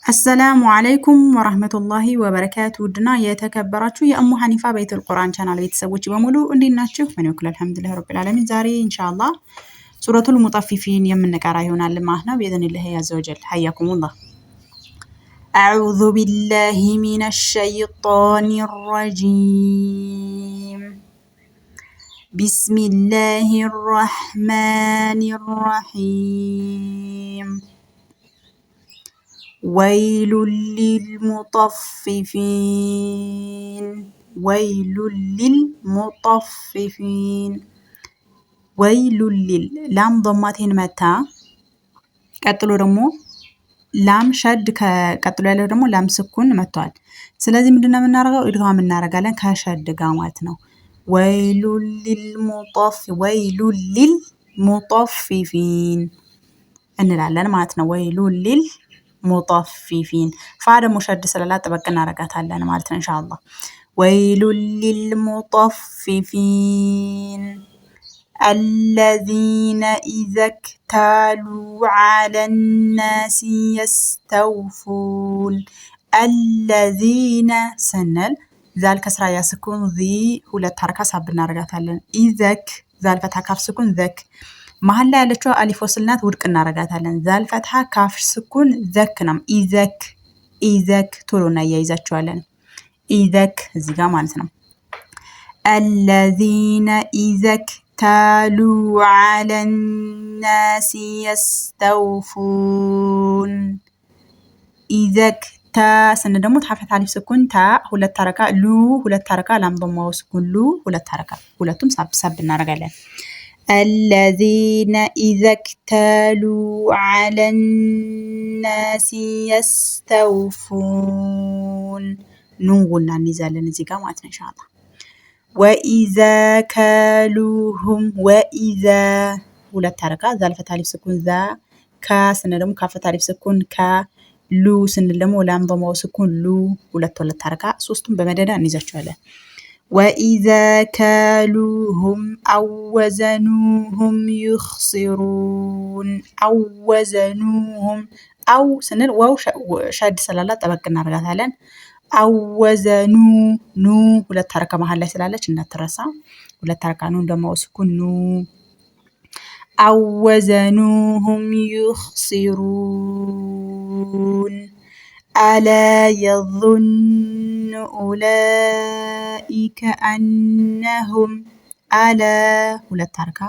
አሰላሙ አለይኩም ወራህመቱላሂ ወበረካቱ ውድና የተከበራችሁ የእሙ ሐኒፋ ቤቱል ቁርአን ቻናል ቤተሰቦች በሙሉ እንዴት ናችሁ? እኔ ወክል አልሐምዱሊላህ ረቢል ዓለሚን። ዛሬ ኢንሻአላህ ሱረቱል ሙጠፊፊን የምንቀራ ይሆናል ማለት ነው በኢዝኒላህ አዘወጀል። ሐያኩሙላህ። አዑዙ ቢላሂ ሚነሽ ሸይጧኒር ረጂም ቢስሚላሂር ረህማኒር ረሂም ويل للمطففين ويل للمطففين ويل لام ضماتين متى ቀጥሎ ደግሞ ላም ሸድ ቀጥሎ ያለው ደግሞ ላም ስኩን መጥቷል። ስለዚህ ምንድነው የምናደርገው? ኢድጋም እናደርጋለን ከሸድ ጋር ማለት ነው። ወይሉ ሊልሙጠፊፊን እንላለን ማለት ነው። ወይሉ ሙጠፊፊን ፋ ደግሞ ሸድ ስለላት ጠበቅ እናረጋታለን ማለት ነው ኢንሻአላህ። ወይሉ ሊልሙጠፊፊን الذين إذا اكتالوا على الناس يستوفون الذين سنل ذلك كسرى يسكن ذي ሁለት ሐረካ ሳብ እናረጋታለን። ኢዘክ ዛል ፈትሐ ካፍ ስኩን ዘክ መሀል ላይ ያለችው አሊፍ ወስልናት ውድቅ እናረጋታለን። ዛል ፈትሐ ካፍ ስኩን ዘክ ነው። ኢዘክ ቶሎ እናያይዛቸዋለን። ኢዘክ እዚህ ጋር ማለት ነው። الذين إذا اكتالوا على الناس يستوفون إذا ስን ደግሞ ተሐፈት አሊፍ ስኩን ታ ሁለት ሐረካ ሉ ሁለት ሐረካ ላም ضمዋ ስኩን ሉ ሁለት ሐረካ ሁለቱም ሳብ እናረጋለን። الذين إذا اكتالوا على الناس يستوفون نونغنا نزالن እዚህ ጋር ማለት ነው ኢንሻአላህ። وإذا كالوهم وإذا ሁለት ሐረካ ዛል ፈትሐ አሊፍ ስኩን ዛ ካ ስን ደግሞ ካፈት አሊፍ ስኩን ካ ሉ ስንል ደግሞ ላም ضمዋ ስኩን ሉ ሁለት ሐረካ ሶስቱም በመደዳ እንይዛቸዋለን። وإذا كالوهم أو وزنوهم يخسرون أو وزنوهم أو سنل واو شاد سلالة ጠበቅ እናረጋታለን። أو وزنو ኑ ሁለት ሐረካ መሃል ላይ ስላለች እንዳትረሳ ሁለት ሐረካ ኑ ደግሞ ስኩን ኑ أو وزنوهم يخسرون ألا يظن أولئك أنهم ألا ሁለት ሐረካ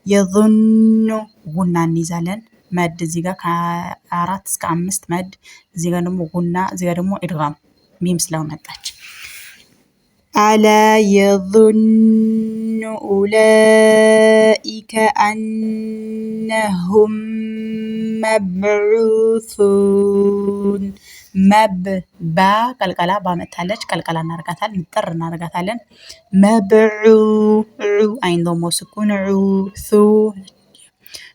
የظن ጉና እንይዛለን። መድ እዚህ ጋር ከ4 እስከ 5 መድ እዚህ ጋር ደግሞ ጉና እዚህ ጋር ደግሞ ኢድጋም ሚም ስለመጣች ألا يظن أولئك أنهم مبعوثون መብ ባ ቀልቀላ ባመታለች ቀልቀላ እናረጋታለን እንጠር እናረጋታለን። መብዑ አይን ደግሞ ስኩን ሱ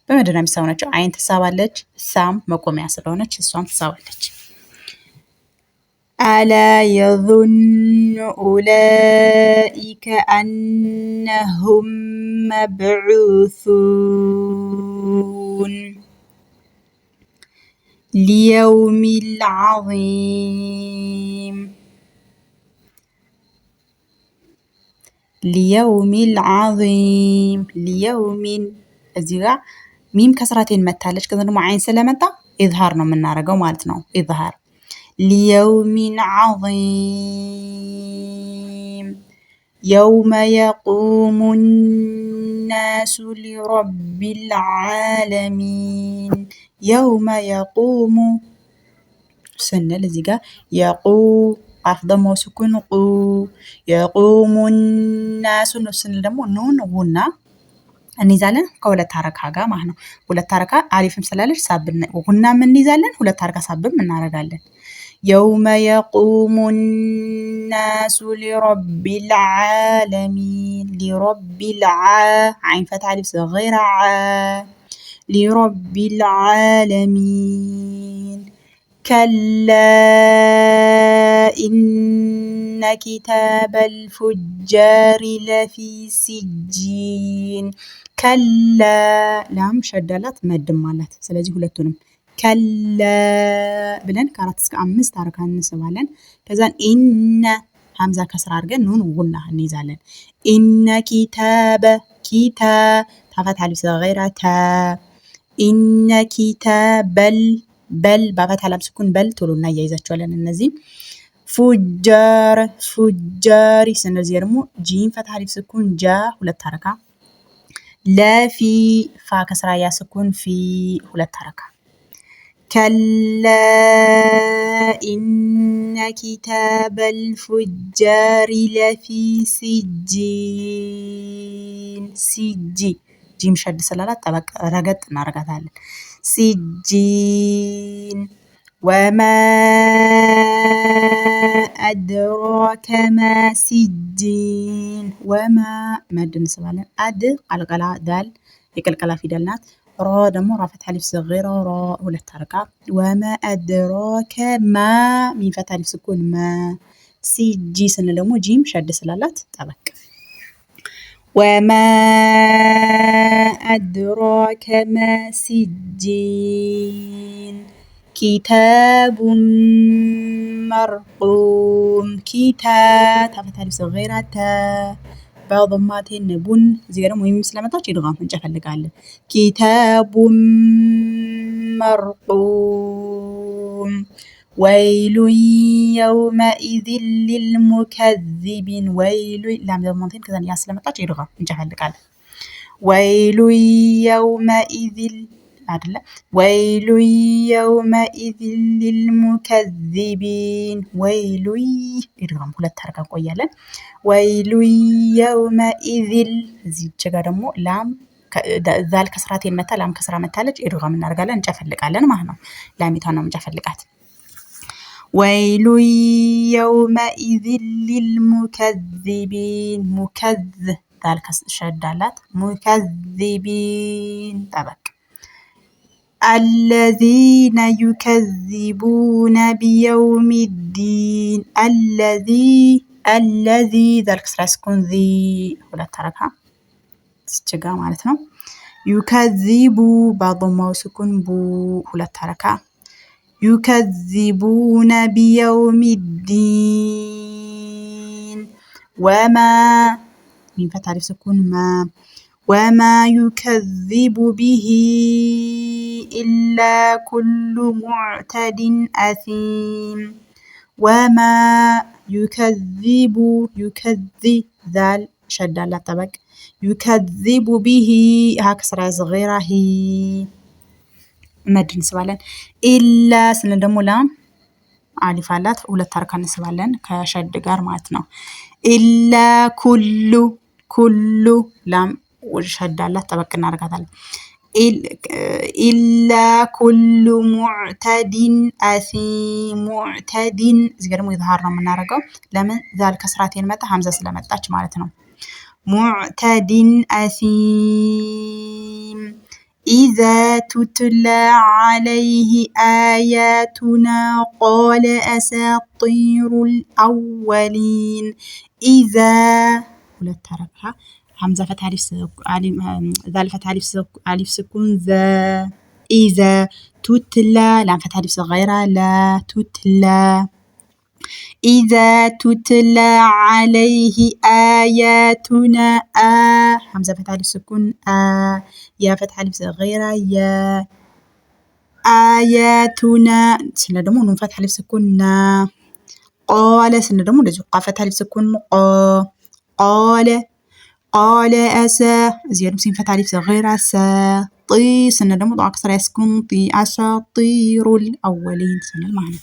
በመደዳ የሚሳቡ ናቸው። አይን ትሳባለች ሳም መቆሚያ ስለሆነች እሷም ትሳባለች። ألا يظن أولئك أنهم مبعوثون ليوم العظيم ليوم العظيم ليوم እዚህ ጋር ሚም ከስራቴን መታለች ከዛ ደግሞ አይን ስለመጣ ኢዝሃር ነው የምናረገው ማለት ነው። ኢዝሃር ليوم عظيم يوم يقوم الناس لرب العالمين يوم يقوم سنة لزيقة يقو أفضل سكون قو يقوم الناس نسن لمو نون غنا እንይዛለን ከሁለት ሐረካ ጋር ማለት ነው። ሁለት ሐረካ አሊፍም ስላለች ሳብን ጉና ምን እንይዛለን ሁለት ሐረካ ሳብም እናረጋለን። يوم يقوم الناس لرب العالمين لرب عين فتح ألف صغيرة لرب العالمين كلا إن كتاب الفجار لفي سجين كلا ላም ሸዳላት መድም ማለት ስለዚህ ሁለቱንም كلا بلن كارت اسك 5 حركة نسبالن كذا إن همزة كسر عرقن نون وغنة نيزالن إن كتاب كتاب تافت على صغيرة تا إن كتاب بل بافت على سكون بل تلونا يزاتشولن النزيم فجار فجار سنرزي رمو جيم فتح على سكون جا ولا حركة لا في فا كسر يا سكون في ولا حركة كلا إن كتاب الفجار لفي سجين سجي جيم شد سلالة طبق رقت نرقتال سجين وما أدراك ما سجين وما مد سبالة قلقلا دال يقلقلا في دالنات را دمو را فتح ألف صغيرة را ولا حركة وما أدراك ما ميم فتح ألف سكون ما سجي سنة دمو جيم شد سلالات طبق وما أدراك ما سجين كتاب مرقوم كتاب تفتح ألف صغيرة تا بضماتين بن زيادة مهم سلامتها يدغام نجح اللي قال كتاب مرقوم ويل يومئذ للمكذبين ويل لا بضماتين كذا يا سلامتها يدغام نجح اللي قال ويل يومئذ عدل ويل يومئذ للمكذبين ويل إدغام كل التحركة قوية ويل يومئذ زي تجارمو لام ذال كسرات المثل لام كسرة مثلج إدغام النرجلة نجفلك على ما هنا لام يتهنا نجفلكات ويل يومئذ للمكذبين مكذب ذال شدالات مكذبين طبق الذين يكذبون بيوم الدين الذي ذلك سكون ذي ولا تركها تشجع معناتنا يكذب بعض ما سكون بو ولا تركها يكذبون بيوم الدين وما من فتح سكون ما وما يكذب به إلا كل معتد أثيم وما يكذب ذال شد على طبق يكذب به هكسرة صغيرة هي مد نسبالن إلا سندمو لام عالفالات ولا تركا نسبالن كشد قار ماتنا إلا كل لام وشد على طبق نرقدال إلا كل معتد أثيم معتد زغيرمو يظهرنا من نرقو لمن ذال كسراتين متى همزة سلامتاش مالتنا معتد أثيم إذا تتلى عليه آياتنا قال أساطير الأولين إذا ولا تركها همزة فتح ذال فتح ألف سكون ذا إذا تتلى لام فتح ألف صغيرة لا تتلى إذا تتلى عليه آياتنا همزة فتح ألف سكون يا فتح ألف صغيرة يا آياتنا سندمو نون فتح ألف سكون قال سندمو لزقا فتح ألف سكون قال أسا زيادة مسين فتح ألف صغيرة سا طي سندمو ضع أكثر يسكن طي أساطير الأولين سنة المعنى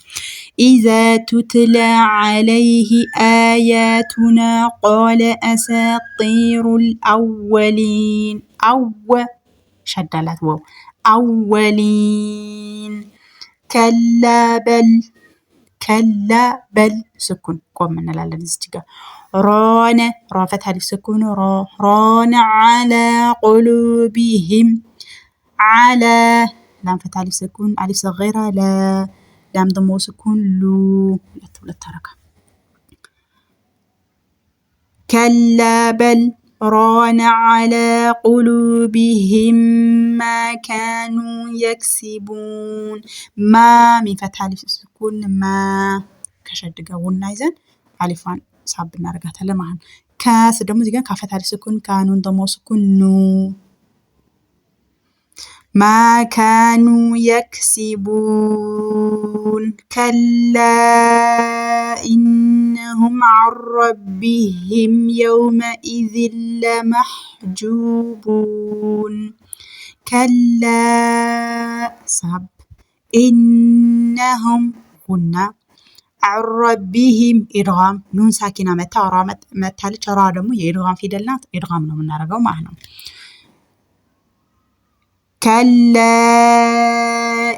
إذا تتلى عليه آياتنا قال أساطير الأولين شدالات واو أولين كلا بل سكون قوم من لا نستجا ران را فتح ألف سكون ران على قلوبهم على لام فتح ألف سكون ألف صغيرة لا لام ضم سكون لو لا تركه كلا بل ران على قلوبهم ما كانوا يكسبون ما من فتح ألف السكون ما كشد قولنا إذن ألفان صعب نرجعها لمعن كاس دمو زيجان كفتح ألف السكون كانوا ضمو سكون نو ما كانوا يكسبون كلا إنهم عن ربهم يومئذ لمحجوبون كلا صب إنهم هن عن ربهم إدغام نون ساكنة متى را دمو يدغام في دلنات إدغام من نرجو معنا كلا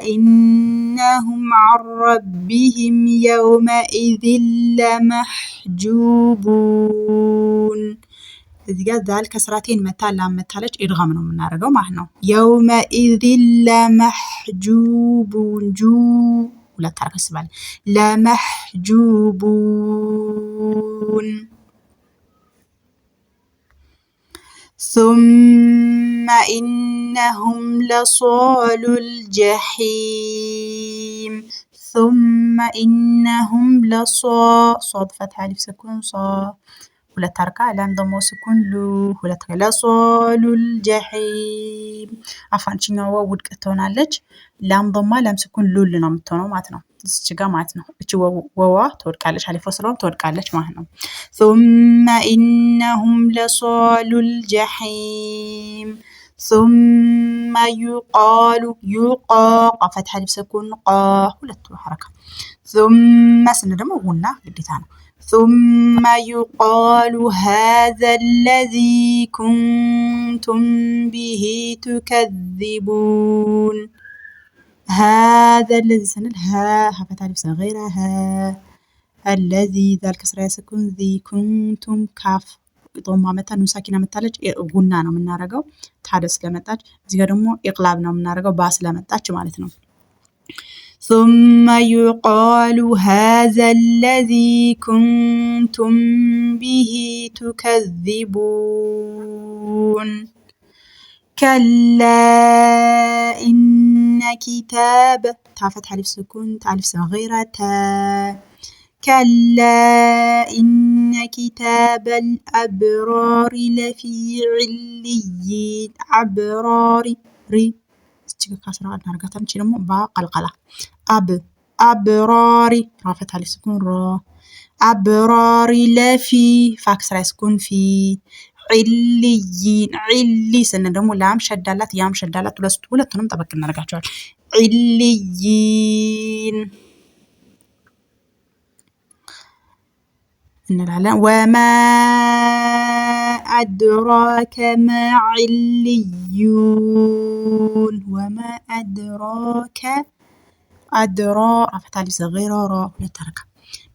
إنهم عن ربهم يومئذ لمحجوبون إذا ذلك كسرتين متى لام متالج إدغام من نرجو معنا يومئذ لمحجوبون جو ولا ترك السبال لمحجوبون ثم إنهم لصال الجحيم ثم إنهم صاد فتح ألف سكون صا ولا تركة لام ضمو سكون لو ولا تركة لصال الجحيم عفوا شنو واو ودقتونالج لام ضمة لام سكون لو لنا متونو ماتنا تشجع ماتنا واو تودقالج على فصلهم تودقالج ماتنا ثم إنهم لصال الجحيم ثم يقال فتح ألف سكون قا ولا حركة ثم سندمو قلنا بديتانا ثم يقال هذا الذي كنتم به تكذبون هذا الذي سند ها فتح ألف صغيرة ها الذي ذا الكسرة سكون ذي كنتم كاف ضمة متى نساكنة متالج قلنا من نارجو تحدث لمتاج زيادمو إقلابنا من نارجو باس لمتاج مالتنا ثم يقال هذا الذي كنتم به تكذبون كلا إن كتاب فتح ألف سكون ألف صغيرة كلا إن كتاب الأبرار لفي عليين أبرار ري استيقظ كسرة نرجعتن شنو با قلقلة أبرار رافت على سكون را أبرار لفي فاكسرة سكون في عليين علي سندمو لام شدالات يام شدالات ولا تنم طبق نرجع عليين وما أدراك ما عليون وما أدراك فتح ألف صغيرة را ولا تركة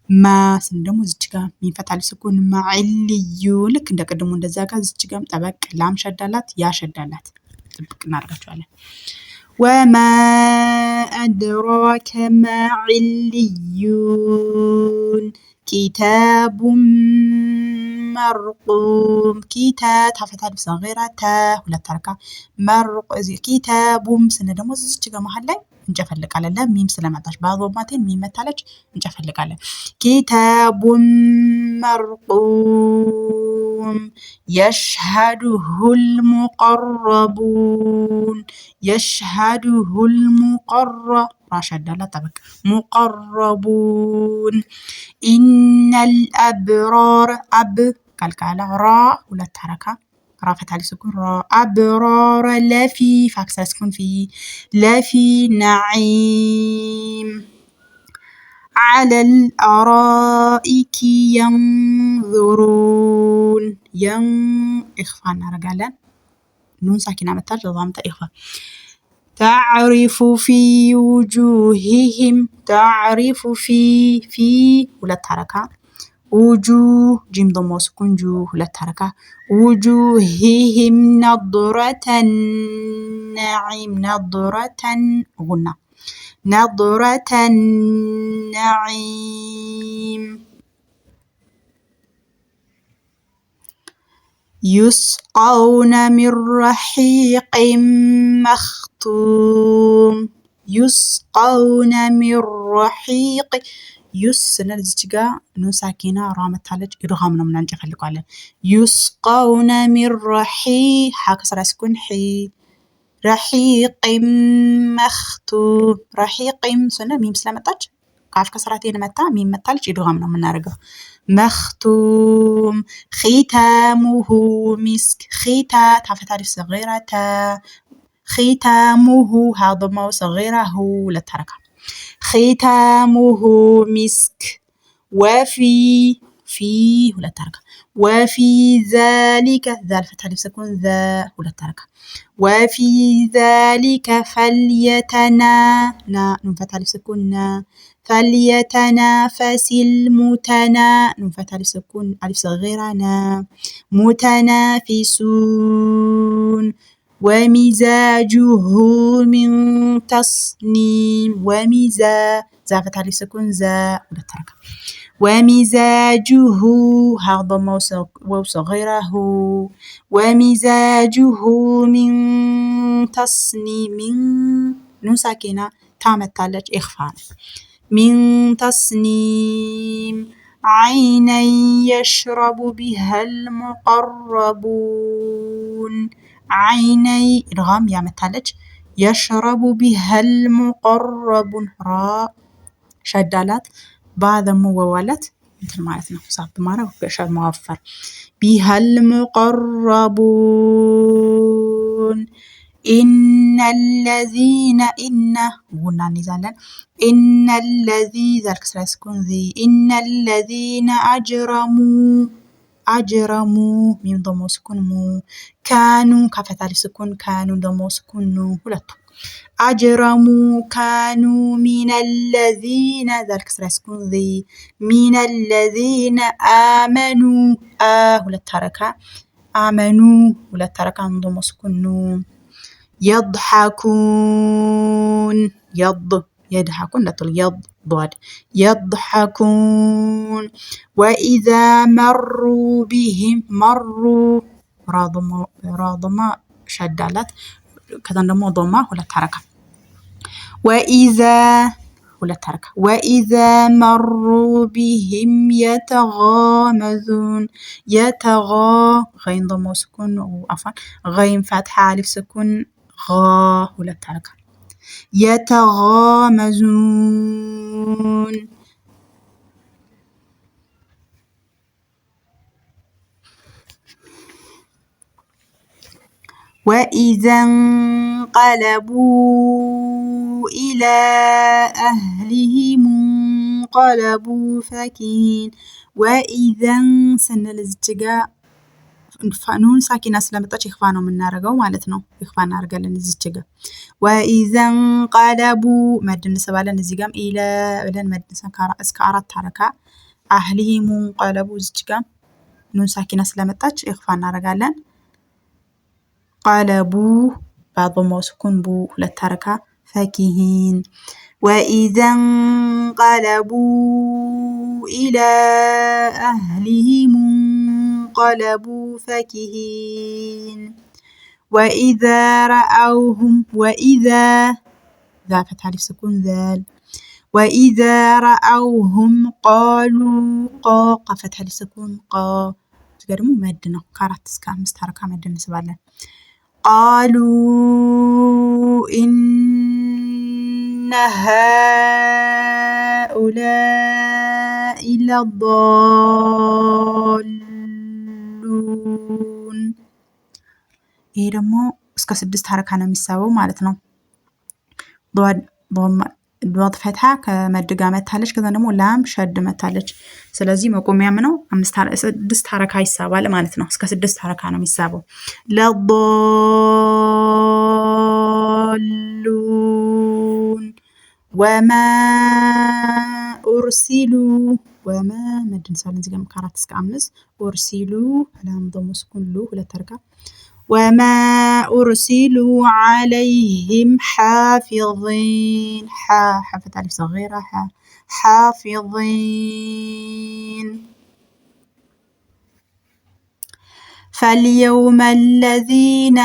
ما سندمو زجاجة من فتح ألف سكون مع عليون لك عندك قدمو ndزاجة زجاجة طبق لام شدالات يا شدالات طبق نرجع عليه وما أدراك ما عليون كتاب مرقوم كتاب فتح ألف صغيرة تا ولا تركة كتاب سندمو زجاجة محلي نجفلك على لا ميم سلامتاش بعض وماتين ميم متالج نجفلك على كتاب مرقوم يشهده المقربون يشهده راشد لا تبك مقربون إن الأبرار كالكالة را ولا تركة رافت على سكون را أبرار لفي فاكسة سكون في لفي نعيم على الأرائك ينظرون إخفاء نرجع نون ساكنة متى ضمة إخفاء تعرف في وجوههم تعرف في ولا تركة وجوه جيم ضمة سكون جو ولا تركة وجوههم نضرة النعيم نضرة غنى نضرة النعيم يسقون من رحيق مختوم يسقون من رحيق يس ስንል እዚች ጋ ኑን ሳኪና ራ መታለች ኢድጋም ነው ምናንጨ ፈልጓለን يسقون من رحيق ሐ ከስራ ስኩን ሒ رحيق مختوم رحيق ስንል ሚም ስለመጣች ቃፍ ከስራቴን መታ ሚም መታለች ኢድጋም ነው የምናደርገው مختوم ختامه مسك ختا تافت ألف صغيرة تا ختامه هذا ضمة صغيرة هو للتركة ختامه مسك وفي ولا التركة وفي ذلك ذا الفتح ألف سكون ذا ولا التركة وفي ذلك نا نون فتح ألف سكون نا فليتنافس نون فتح ألف سكون ألف صغيرة نا متنافسون ومزاجه من تصنيم ذا فتح ألف سكون ذا ولا التركة ومزاجه هذا واو صغيرة هو ومزاجه من تصنيم نون ساكنة تامت تالج إخفاء من تصنيم عينا يشرب بها المقربون عيني إدغام يا متالج يشرب بها المقربون را شدالات بعد موالات مثل ما عرفنا صعب مرة وبشر موفر بها المقربون إن الذين قلنا نزالا إن الذي ذلك سيكون ذي إن الذين أجرموا من ضم سكون مو كانوا كافة ألف سكون كانوا ضم سكون نو هلتو أجرموا كانوا من الذين ذلك سيكون ذي من الذين آمنوا ولا التركة آمنوا ولا التركة ضم سكون نو يضحكون يضحكون لا تقول ضاد يضحكون وإذا مروا بهم راضما شدالات كذا نمو ضمة ولا تركة وإذا مروا بهم يتغامزون غين ضم سكون عفوا غين فتحة ألف سكون غا ولا تركة يتغامزون وإذا انقلبوا إلى أهلهم انقلبوا فكهين وإذا سنلزجا ኑን ሳኪና ስለመጣች ኢኽፋ ነው የምናደርገው ማለት ነው። ኢኽፋ እናደርጋለን እዚች ጋር وإذا انقلبوا መድ እንስባለን እዚህ ጋርም ኢለ ብለን መድ እስከ 4 ሐረካ አህሊሂም እንቀለቡ እዚች ጋር ኑን ሳኪና ስለመጣች ኢኽፋ እናደርጋለን። ቀለቡ ባضمው ስኩን ቡ 2 ሐረካ ፈኪሂን وإذا انقلبوا إلى أهلهم انقلبوا فكهين وإذا رأوهم وإذا ذا فتح ألف سكون ذال وإذا رأوهم قالوا قا فتح ألف سكون قا تقدموا مدنا كارت اسكا مستحركة مدنا سبالة قالوا إن هؤلاء لضالون ይሄ ደግሞ እስከ 6 ሐረካ ነው የሚሳበው ማለት ነው። ضاد ፈትሐ ከመድ ጋር መታለች ከዛ ደግሞ ላም ሸድ መታለች። ስለዚህ መቆሚያም ነው 6 ሐረካ ይሳባል ማለት ነው። እስከ 6 ሐረካ ነው የሚሳበው። لضالون وما أرسلوا وما مد እንሳለን እዚህ ጋር ከ4 እስከ 5 أرسلوا ላም ضم سكون ሉ 2 ሐረካ وما أرسلوا عليهم حافظين حرف ألف صغيرة حافظين فاليوم الذين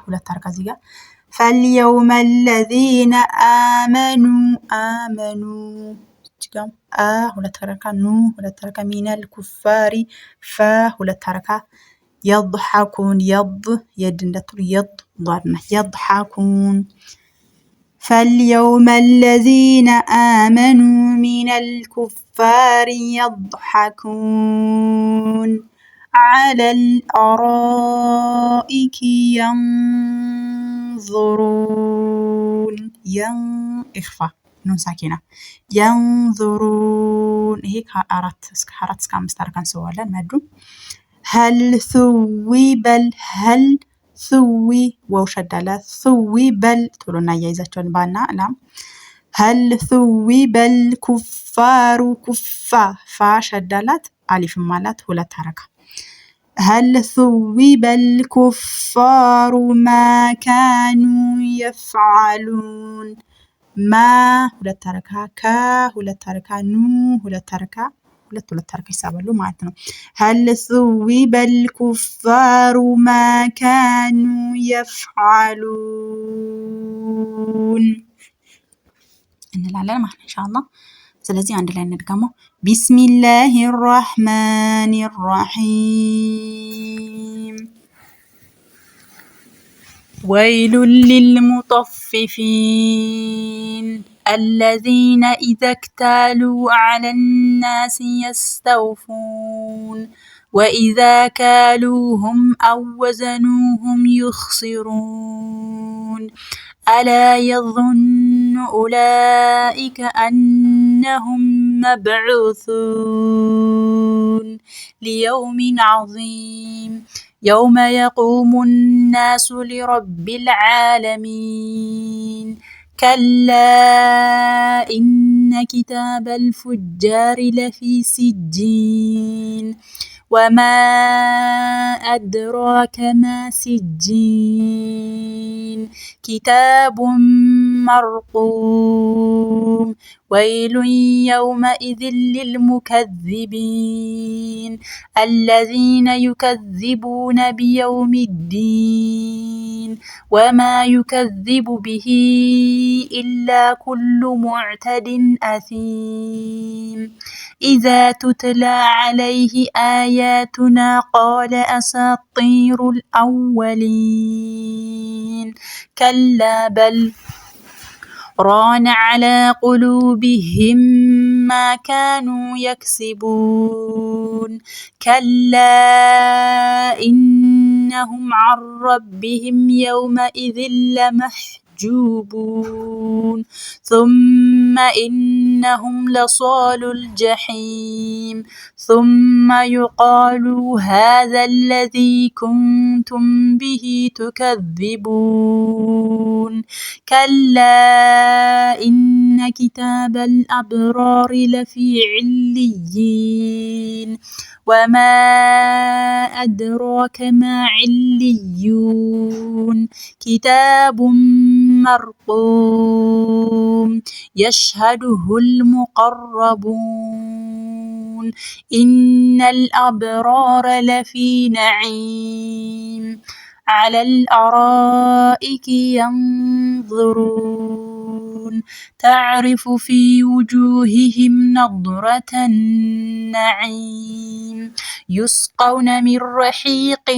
ሁለት አርጋ እዚህ ጋር فاليوم الذين آمنوا እዚጋም ሁለት አርጋ ሁለት አርጋ من الكفار ሁለት አርጋ يضحكون يد እንደትሉ يضحكون فاليوم الذين آمنوا من الكفار يضحكون على الأرائك ينظرون إخفاء نون ساكنة ينظرون هيك أرات اسكام مستركان سوالا مدو هل ثوي وشدالات ثوب تقولون يايزاتون بانا نعم هل ثوب الكفار كفا فشدالات ألف مالات ولا تركة هل ثوب الكفار ما كانوا يفعلون ما ولا تركة كا ولا تركة نو ولا تركة ولا تركة يسابلو معناتنا هل ثوب الكفار ما كانوا يفعلون እንላለን ማለት ነው ኢንሻአላህ። ስለዚህ አንድ ላይ እንድገመው ቢስሚላሂር ረህማኒር ረሂም ወይሉል ሊልሙጠፊፊን الذين إذا اكتالوا على الناس يستوفون وإذا كالوهم أو وزنوهم يخسرون ألا يظن أولئك أنهم مبعوثون ليوم عظيم يوم يقوم الناس لرب العالمين كلا إن كتاب الفجار لفي سجين وما أدراك ما سجين كتاب مرقوم ويل يومئذ للمكذبين الذين يكذبون بيوم الدين وما يكذب به إلا كل معتد أثيم إذا تتلى عليه آياتنا قال أساطير الأولين كلا بل ران على قلوبهم ما كانوا يكسبون كلا إنهم عن ربهم يومئذ لمحجوبون ثم إنهم لصال الجحيم ثم يقال هذا الذي كنتم به تكذبون كلا إن كتاب الأبرار لفي عليين وما أدراك ما عليون كتاب مرقوم يشهده المقربون إن الأبرار لفي نعيم على الأرائك ينظرون تعرف في وجوههم نضرة النعيم يسقون من رحيق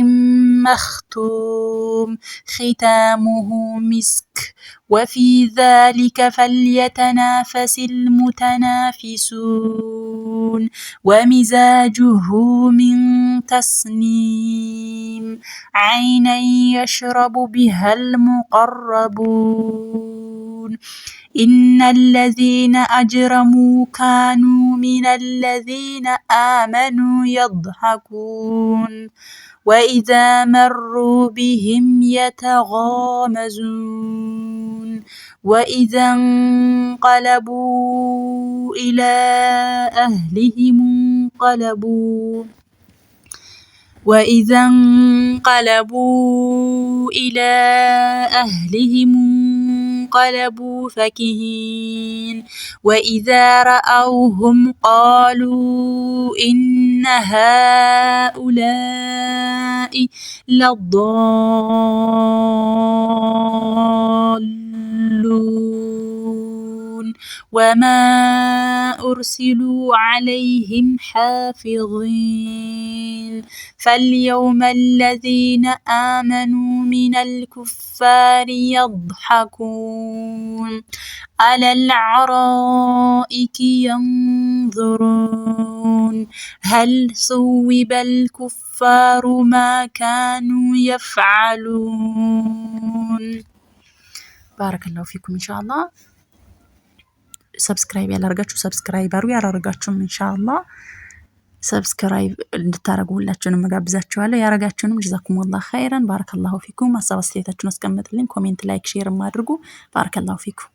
مختوم ختامه مسك وفي ذلك فليتنافس المتنافسون ومزاجه من تسنيم عينا يشرب بها المقربون إن الذين أجرموا كانوا من الذين آمنوا يضحكون وإذا مروا بهم يتغامزون وإذا انقلبوا إلى أهلهم انقلبوا فكهين وإذا رأوهم قالوا إن هؤلاء لضالون وما أرسلوا عليهم حافظين فاليوم الذين آمنوا من الكفار يضحكون على الأرائك ينظرون هل ثوب الكفار ما كانوا يفعلون بارك الله فيكم إن شاء الله سبسكرايب ያላረጋችሁ ሰብስክራይብ አድርጉ ያላረጋችሁም ኢንሻአላህ ሰብስክራይብ እንድታረጉ ሁላችሁንም መጋብዛችኋለሁ ያረጋችሁንም ጀዛኩሙላህ ኸይረን ባረከላሁ ፊኩም ሐሳብ አስተያየታችሁን አስቀምጡልኝ ኮሜንት ላይክ ሼር አድርጉ ባረከላሁ ፊኩም